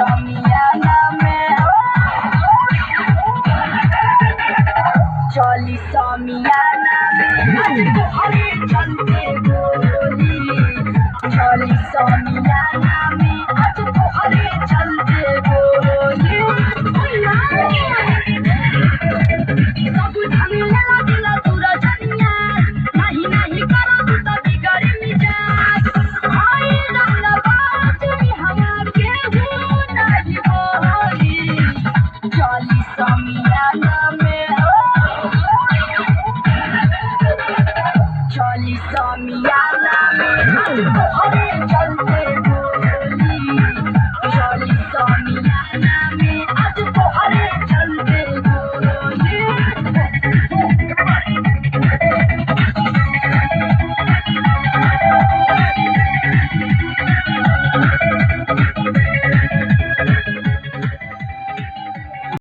समियाना में चली समियाना में आज तोहरे चलते गोली चली समियाना में आज तोहरे चलते गोली सब झमेला दिला तोरा जनिया नहीं नहीं करब त बिगड़ मिजाज हाय रंगबाज हमार के हो नहीं बोली चली समियाना में चली समियाना में आज तोहरे चलते